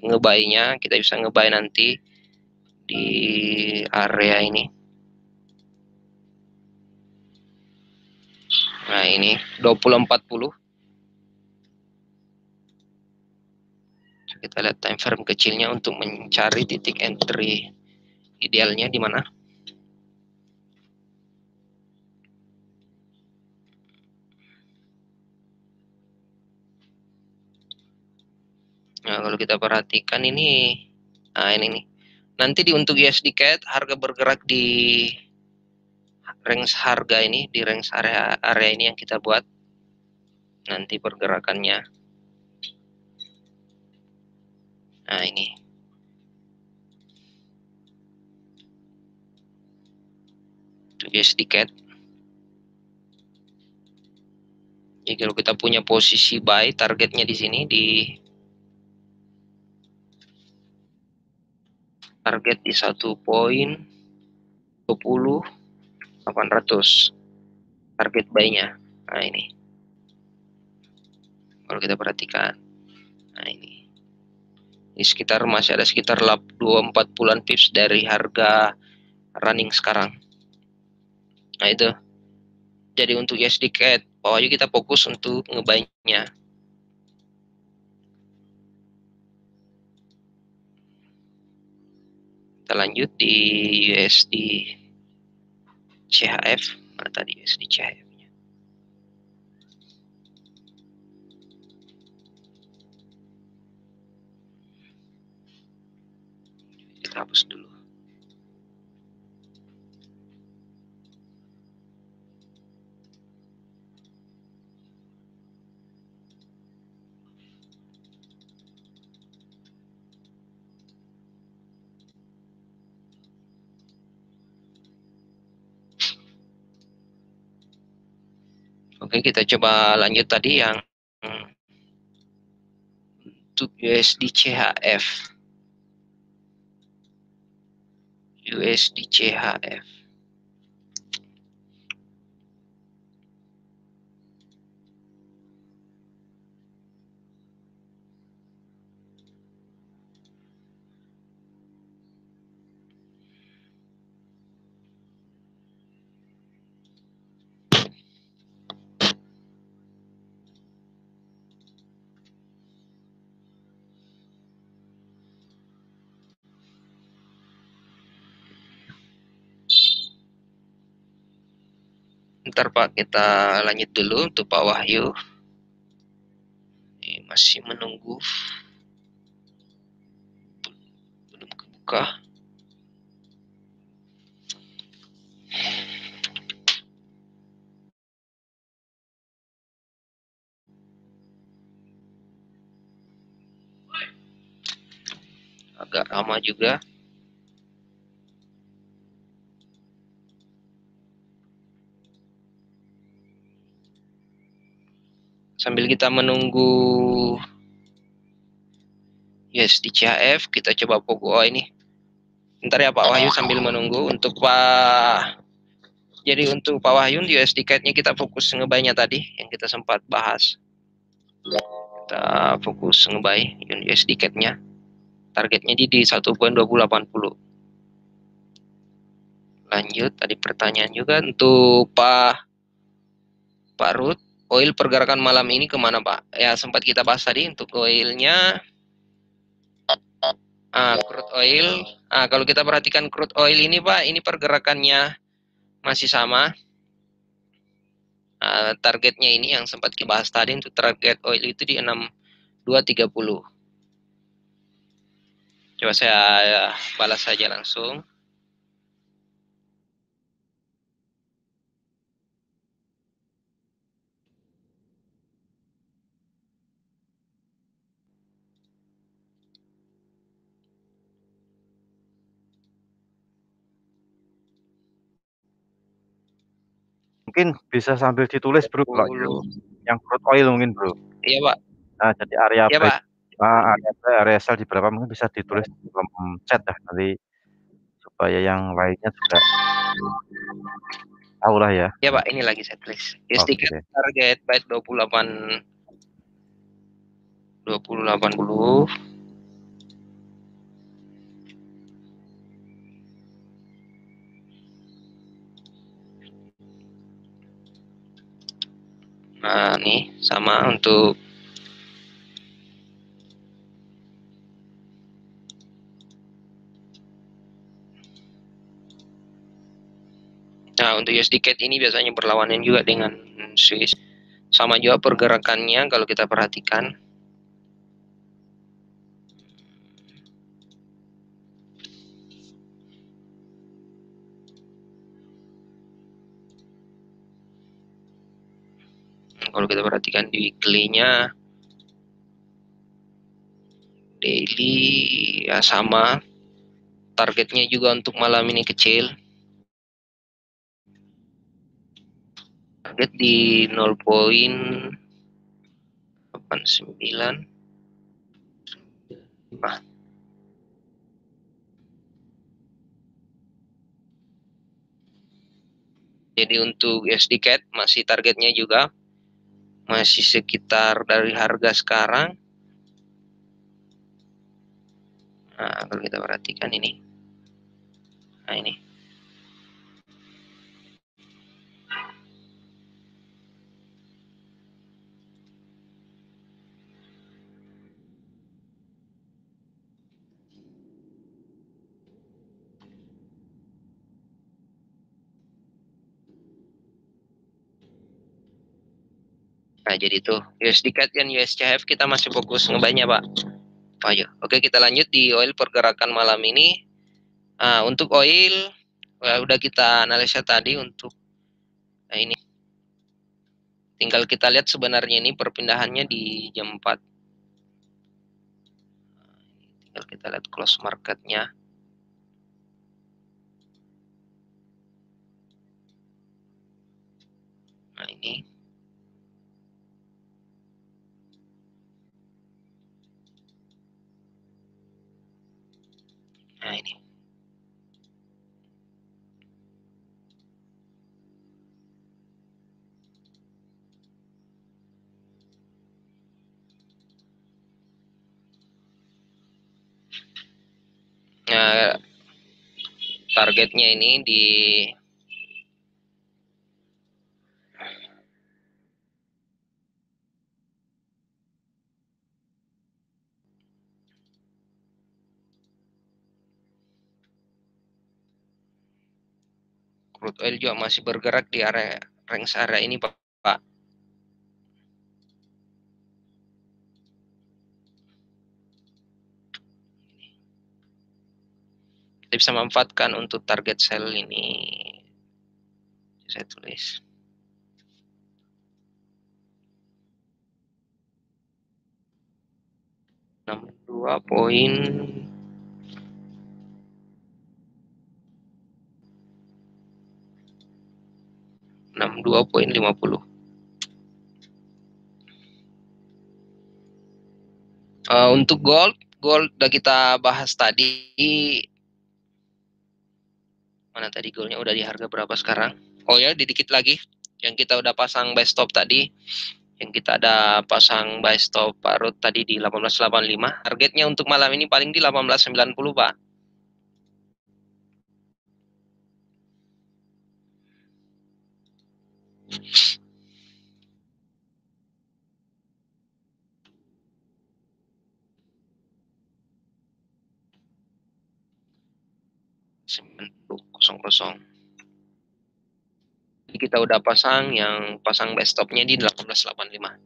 ngebuy-nya. Kita bisa ngebuy nanti di area ini. Nah, ini 2040. Kita lihat time frame kecilnya untuk mencari titik entry idealnya di mana. Nah, kalau kita perhatikan ini, nah ini nih. Nanti untuk USD CAD harga bergerak di range harga ini, di range area ini yang kita buat. Nanti pergerakannya. Nah, ini. Untuk USD CAD. Jadi kalau kita punya posisi buy, targetnya di sini di target di 1.20800 target buy-nya. Nah, ini. Kalau kita perhatikan. Nah, ini. Ini masih ada sekitar 2-4 pips dari harga running sekarang. Nah, itu. Jadi untuk USD CAD, pokoknya kita fokus untuk ngebuy-nya. Kita lanjut di USD CHF. Mana tadi USD CHF-nya? Kita hapus dulu. Oke, kita coba lanjut tadi yang untuk USD CHF. USD CHF. sebentar Pak, kita lanjut dulu untuk Pak Wahyu. Ini masih menunggu, belum kebuka. Agak lama juga. Sambil kita menunggu USD CHF, kita coba Pogo ini. Bentar ya Pak Wahyu sambil menunggu untuk Pak. Jadi untuk Pak Wahyu di USD CAD-nya kita fokus ngebaynya tadi yang kita sempat bahas. Kita fokus ngebay USD CAD-nya. Targetnya di 1.2080. Lanjut, tadi pertanyaan juga untuk Pak Ruth, oil pergerakan malam ini kemana Pak? Ya sempat kita bahas tadi untuk oilnya. Crude oil. Kalau kita perhatikan crude oil ini Pak, ini pergerakannya masih sama. Targetnya ini yang sempat kita bahas tadi untuk target oil itu di 6230. Coba saya balas saja langsung. Mungkin bisa sambil ditulis Bro, kalau yang crude oil mungkin Bro. Iya Pak. Nah, jadi area Iya break, Pak. area sell di berapa mungkin bisa ditulis di kolom chat ya nanti supaya yang lainnya juga tahu lah ya. Iya Pak, ini lagi saya tulis. USD Oke. target byte 2080. Nah, nih sama untuk USD CAD ini biasanya berlawanan juga dengan Swiss. Sama juga pergerakannya kalau kita perhatikan. Kalau kita perhatikan di weekly-nya, daily ya sama. Targetnya juga untuk malam ini kecil. Target di 0.89. Nah, jadi untuk USD CAD masih targetnya juga masih sekitar dari harga sekarang. Nah, kalau kita perhatikan ini. Nah, ini. Nah, jadi tuh USD CAD dan USCHF kita masih fokus ngebanya, Pak. Ayo. Oke, kita lanjut di oil pergerakan malam ini. Untuk oil udah kita analisa tadi untuk ini. Tinggal kita lihat sebenarnya ini perpindahannya di jam 4. Tinggal kita lihat close marketnya. Nah, ini. Nah, ini. Nah, targetnya ini di crude oil juga masih bergerak di area range area ini Pak. Kita bisa manfaatkan untuk target sell ini. Saya tulis 62.50. Untuk gold udah kita bahas tadi. Mana tadi goldnya udah di harga berapa sekarang? Oh ya, dikit lagi. Yang kita udah pasang buy stop tadi. Yang kita ada pasang buy stop parut tadi di 1885. Targetnya untuk malam ini paling di 1890, Pak. kosong. Jadi kita udah pasang yang pasang buy stopnya di 1885.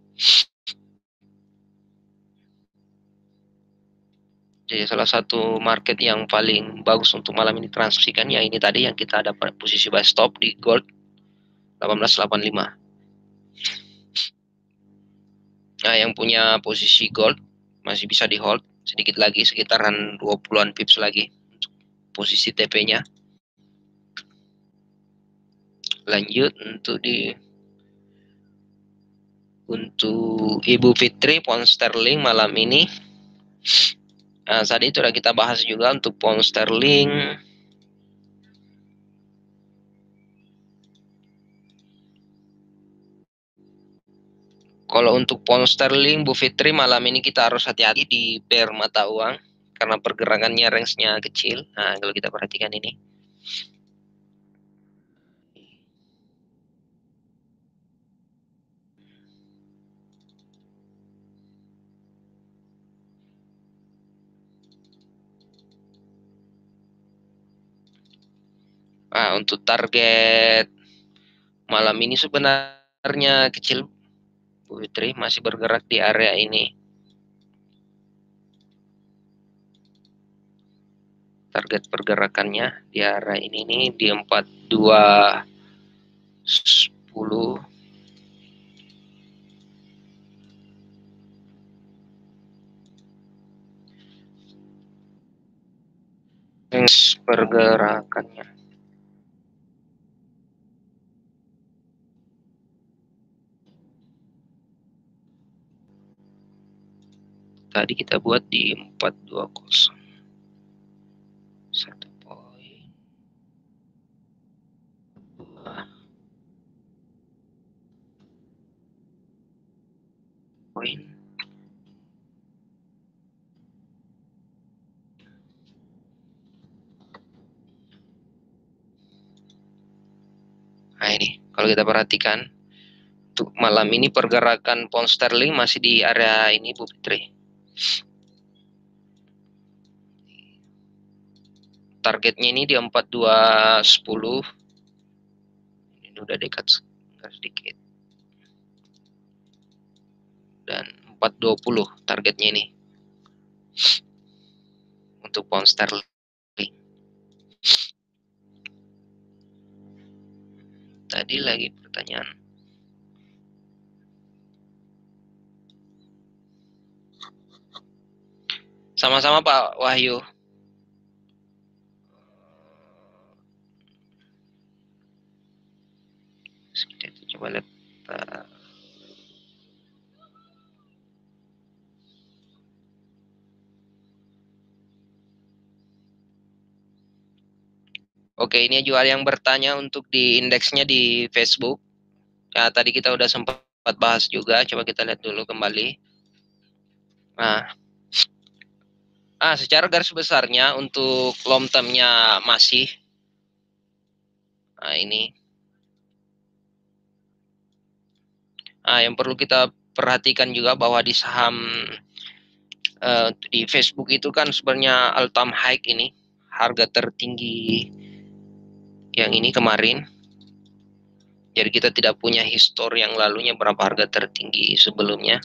Jadi salah satu market yang paling bagus untuk malam ini transisikan ya ini tadi yang kita ada posisi buy stop di gold 1885. Nah, yang punya posisi gold masih bisa di hold sedikit lagi, sekitaran 20-an pips lagi untuk posisi TP-nya. Lanjut untuk Ibu Fitri pound sterling malam ini. Nah, tadi itu sudah kita bahas juga untuk pound sterling. Kalau untuk pound sterling, Bu Fitri, malam ini kita harus hati-hati di pair mata uang karena pergerakannya range-nya kecil. Nah, kalau kita perhatikan ini. Nah, untuk target malam ini sebenarnya kecil, Bu Fitri, masih bergerak di area ini. Target pergerakannya di area ini nih di 4210. Pergerakannya tadi kita buat di 420. 1 poin. Poin. Nah ini, kalau kita perhatikan untuk malam ini pergerakan pound sterling masih di area ini, Bu Fitri. Targetnya ini di 4210. Ini udah dekat sedikit. Dan 420 targetnya ini. Untuk pound sterling. Tadi lagi pertanyaan. Sama-sama Pak Wahyu. Kita coba lihat. Oke, ini juga yang bertanya untuk di indeksnya di Facebook. Ya, tadi kita udah sempat bahas juga. Coba kita lihat dulu kembali. Nah, secara garis besarnya untuk long term-nya masih. Nah, ini. Nah, yang perlu kita perhatikan juga bahwa di saham di Facebook itu kan sebenarnya all time high ini. Harga tertinggi yang ini kemarin. Jadi kita tidak punya histori yang lalunya berapa harga tertinggi sebelumnya.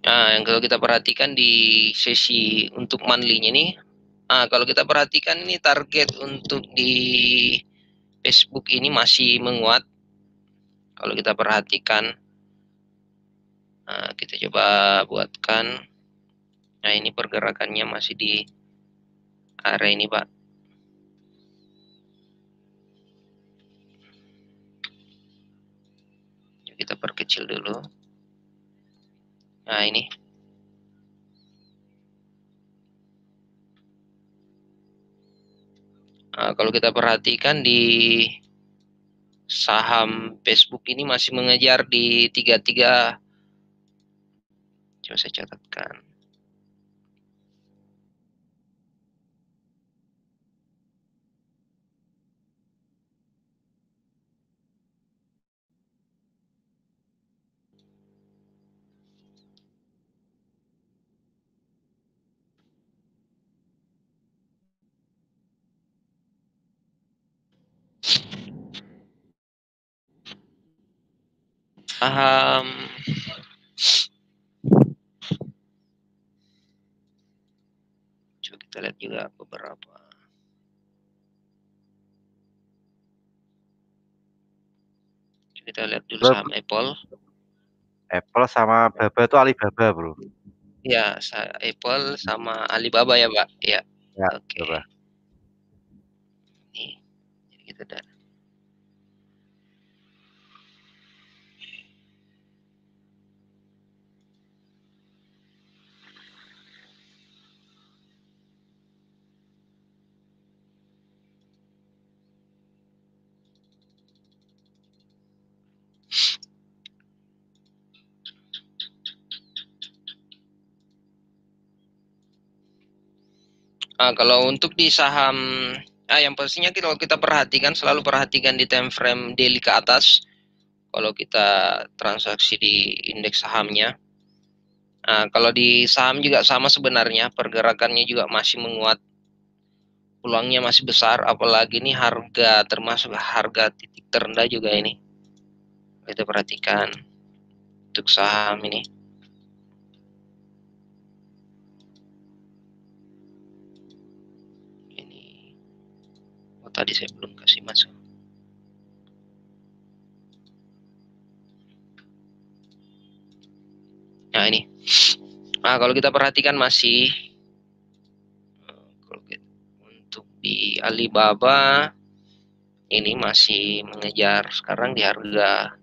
Nah, yang kalau kita perhatikan di sesi untuk monthly-nya nih, kalau kita perhatikan ini target untuk di Facebook ini masih menguat. Kalau kita perhatikan, kita coba buatkan. Nah, ini pergerakannya masih di area ini, Pak. Kita perkecil dulu. Nah, ini. Nah, kalau kita perhatikan di saham Facebook ini masih mengejar di 33. Coba saya catatkan. Saham coba kita lihat juga beberapa. Coba kita lihat dulu saham Apple. Apple sama Baba itu Alibaba, Bro. Ya, Apple sama Alibaba ya, Pak. Ya. Ya, Oke. coba. Nih, kita lihat. Kalau untuk di saham, yang pastinya kalau kita perhatikan, selalu perhatikan di time frame daily ke atas. Kalau kita transaksi di indeks sahamnya. Kalau di saham juga sama sebenarnya, pergerakannya juga masih menguat. Peluangnya masih besar, apalagi ini harga termasuk harga titik terendah juga ini. Kita perhatikan untuk saham ini. Tadi saya belum kasih masuk. Nah, ini. Kalau kita perhatikan masih untuk di Alibaba ini masih mengejar sekarang di harga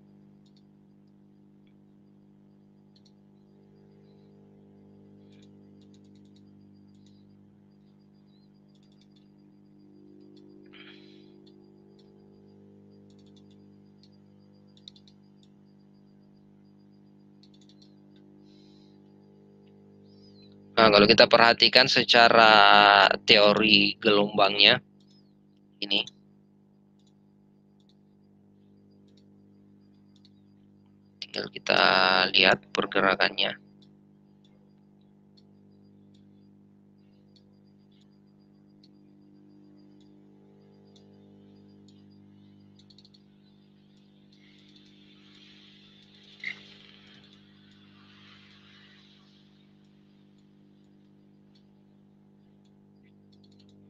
kalau kita perhatikan secara teori gelombangnya ini tinggal kita lihat pergerakannya.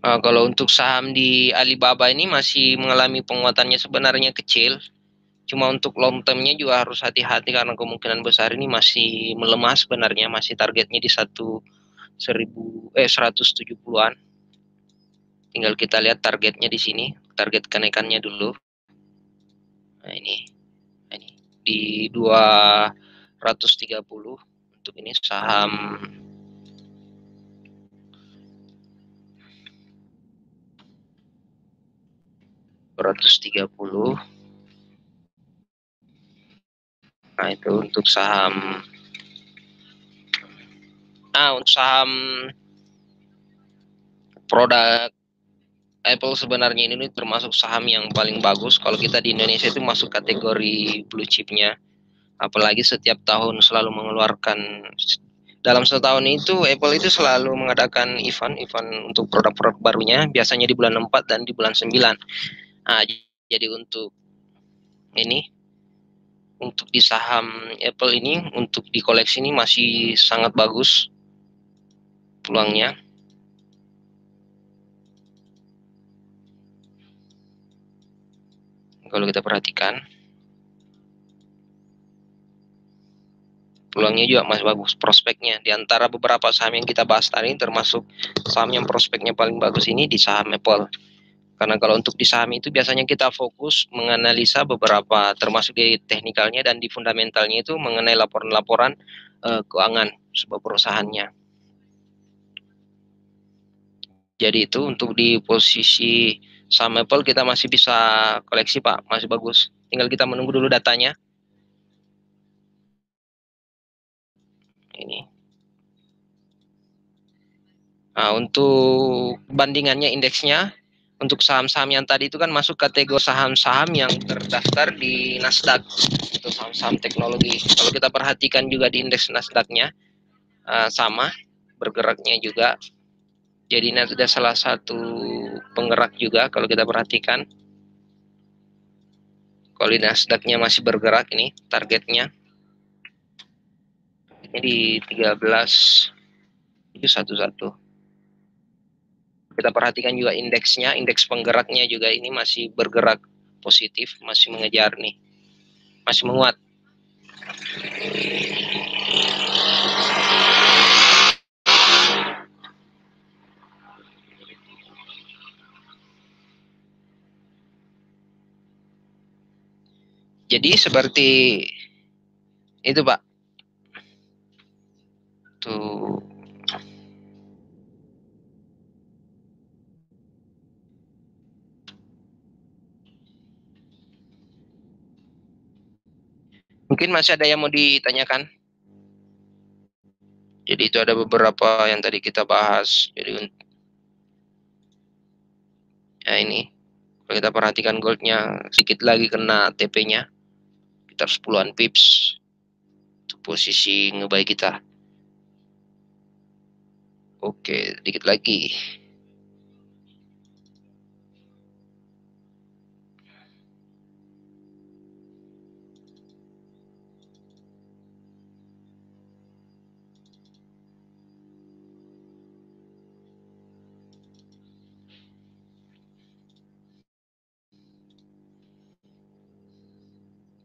Kalau untuk saham di Alibaba ini masih mengalami penguatannya sebenarnya kecil. Cuma untuk long termnya juga harus hati-hati karena kemungkinan besar ini masih melemah sebenarnya, masih targetnya di 170-an. Tinggal kita lihat targetnya di sini, target kenaikannya dulu. Nah, ini di 230 untuk ini saham $130. Nah, itu untuk saham. Untuk saham produk Apple sebenarnya ini termasuk saham yang paling bagus. Kalau kita di Indonesia itu masuk kategori blue chipnya. Apalagi setiap tahun selalu mengeluarkan dalam setahun itu Apple itu selalu mengadakan event untuk produk-produk barunya, biasanya di bulan 4 dan di bulan 9. Nah, jadi untuk di saham Apple ini, untuk di koleksi ini masih sangat bagus peluangnya. Kalau kita perhatikan, peluangnya juga masih bagus, prospeknya. Di antara beberapa saham yang kita bahas tadi, termasuk saham yang prospeknya paling bagus ini di saham Apple. Karena kalau untuk di saham itu biasanya kita fokus menganalisa beberapa, termasuk di teknikalnya dan di fundamentalnya itu mengenai laporan-laporan keuangan sebuah perusahaannya. Jadi itu untuk di posisi saham Apple kita masih bisa koleksi Pak, masih bagus. Tinggal kita menunggu dulu datanya. Ini. Nah, untuk bandingannya indeksnya, untuk saham-saham yang tadi itu kan masuk kategori saham-saham yang terdaftar di Nasdaq, itu saham-saham teknologi. Kalau kita perhatikan juga di indeks Nasdaq-nya, sama bergeraknya juga. Jadi ini ada salah satu penggerak juga kalau kita perhatikan. Kalau di Nasdaq-nya masih bergerak ini targetnya. Ini di 13.711. Kita perhatikan juga indeksnya, indeks penggeraknya juga ini masih bergerak positif, masih mengejar nih, masih menguat. Jadi seperti itu Pak. Tuh. Mungkin masih ada yang mau ditanyakan? Jadi itu ada beberapa yang tadi kita bahas. Jadi ya ini, kalau kita perhatikan goldnya sedikit lagi kena TP-nya, sekitar 10-an pips. Itu posisi ngebuy kita. Oke, sedikit lagi.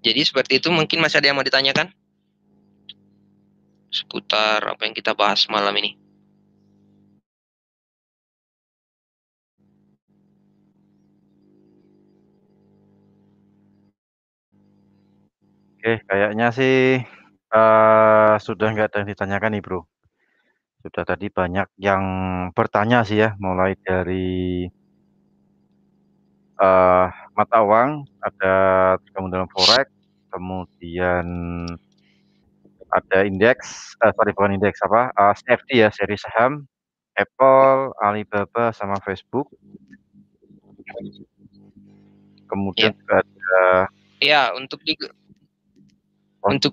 Jadi seperti itu, mungkin masih ada yang mau ditanyakan seputar apa yang kita bahas malam ini. Oke, kayaknya sih sudah nggak ada yang ditanyakan nih, Bro. Sudah tadi banyak yang bertanya sih ya, mulai dari mata uang, ada kemudian forex, kemudian ada indeks, sorry bukan indeks apa, CFD ya, seri saham, Apple, Alibaba, sama Facebook. Kemudian Ya, juga ada ya untuk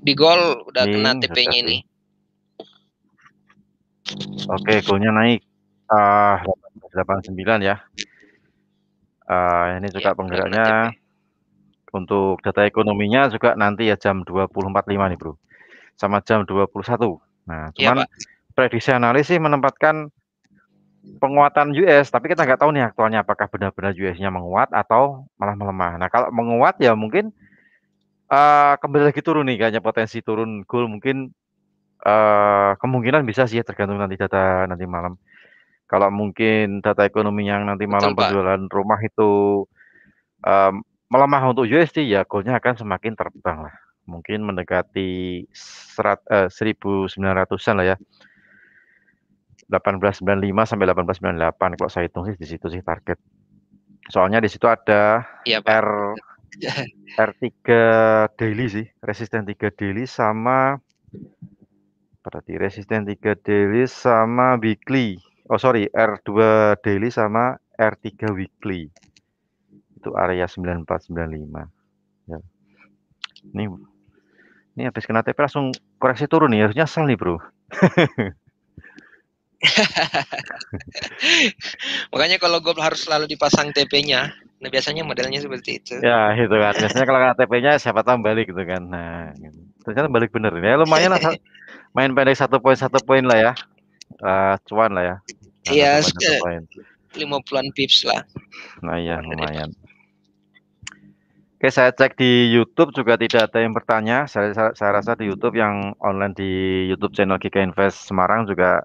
di gol udah kena Holding, sudah TP-nya sih. ini. Oke, goalnya naik 1889 ya. Ini juga Ya, udah kena penggeraknya TP. untuk data ekonominya juga nanti ya jam 20.45 nih, Bro, sama jam 21. Nah, Ya cuman Pak. prediksi analis sih menempatkan penguatan US, tapi kita nggak tahu nih aktualnya apakah benar-benar US-nya menguat atau malah melemah. Nah, kalau menguat ya mungkin kembali lagi turun nih, kayaknya potensi turun goal mungkin kemungkinan bisa sih ya, tergantung nanti data nanti malam. Kalau mungkin data ekonomi yang nanti Betul malam Pak. penjualan rumah itu melemah untuk USD, ya goal-nya akan semakin terbang lah. Mungkin mendekati 1.900-an lah ya. 1895 sampai 1898 kalau saya hitung sih di situ sih target. Soalnya di situ ada Iya Pak. R3 daily sih, resisten 3 daily sama berarti resisten 3 daily sama weekly. Oh sorry, R2 daily sama R3 weekly. Itu area 9495. Ya. Ini habis kena TP langsung koreksi turun nih, harusnya sell nih, Bro. Makanya kalau gold harus selalu dipasang TP-nya. Nah, biasanya modelnya seperti itu. Ya, itu kan. Biasanya kalau kena TP-nya siapa tahu balik gitu kan. Nah, gitu. Ternyata balik bener. Ya lumayan lah, main pendek 1 poin lah ya. Cuan lah ya. Nah, Iya, 1 poin. 50-an pips lah. Nah, iya lumayan. Oke, saya cek di YouTube juga tidak ada yang bertanya. Saya rasa di YouTube yang online di YouTube channel GK Invest Semarang juga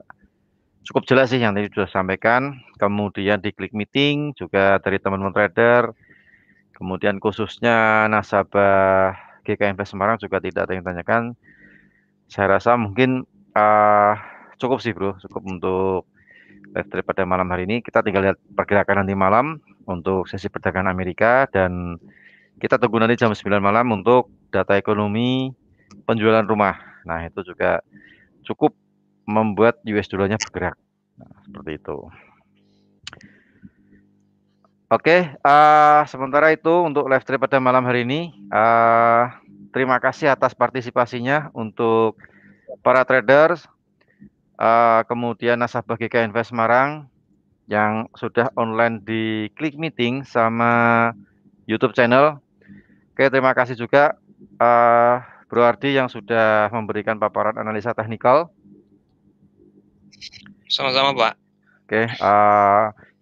cukup jelas sih yang tadi sudah sampaikan. Kemudian di Klik Meeting juga dari teman-teman trader. Kemudian khususnya nasabah GK Invest Semarang juga tidak ada yang tanyakan. Saya rasa mungkin eh, cukup sih bro, cukup untuk live trade pada malam hari ini. Kita tinggal lihat pergerakan nanti malam untuk sesi perdagangan Amerika dan kita tunggu nanti jam 9 malam untuk data ekonomi penjualan rumah. Nah, itu juga cukup membuat US dollarnya bergerak. Nah, seperti itu. Oke, sementara itu untuk live trade pada malam hari ini. Terima kasih atas partisipasinya untuk para traders, kemudian nasabah GK Invest Semarang yang sudah online di Klik Meeting sama YouTube channel. Oke, terima kasih juga Bro Ardi yang sudah memberikan paparan analisa teknikal. Sama-sama, Pak. Oke,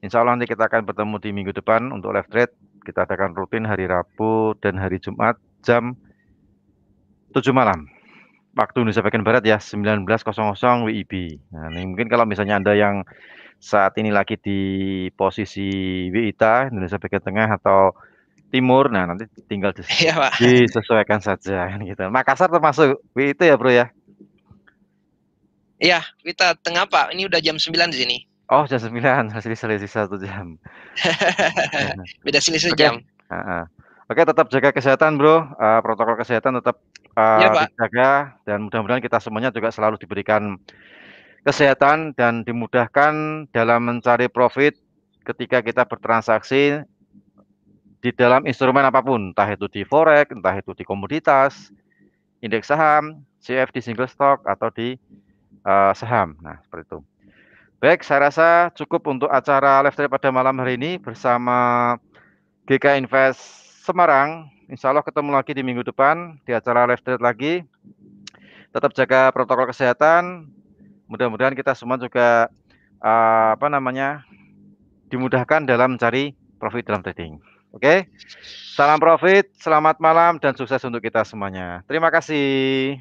insya Allah nanti kita akan bertemu di minggu depan untuk live trade. Kita adakan rutin hari Rabu dan hari Jumat jam 7 malam. Waktu Indonesia bagian Barat ya, 19.00 WIB. Nah, ini mungkin kalau misalnya Anda yang saat ini lagi di posisi WITA, Indonesia bagian Tengah atau Timur, nah nanti tinggal Iya, Pak. disesuaikan saja kan gitu. Makassar termasuk WITA ya bro ya? Iya, kita tengah, Pak. Ini udah jam 9 di sini. Oh jam 9, selisih 1 jam. Beda selisih Oke, jam. Oke, tetap jaga kesehatan bro, protokol kesehatan tetap Iya, Pak. dijaga dan mudah-mudahan kita semuanya juga selalu diberikan kesehatan dan dimudahkan dalam mencari profit ketika kita bertransaksi di dalam instrumen apapun, entah itu di forex, entah itu di komoditas, indeks saham, CFD single stock atau di saham. Nah, seperti itu. Baik, saya rasa cukup untuk acara live trade pada malam hari ini bersama GK Invest Semarang. Insya Allah ketemu lagi di minggu depan di acara live trade lagi. Tetap jaga protokol kesehatan. Mudah-mudahan kita semua juga dimudahkan dalam mencari profit dalam trading. Oke, salam profit, selamat malam dan sukses untuk kita semuanya. Terima kasih.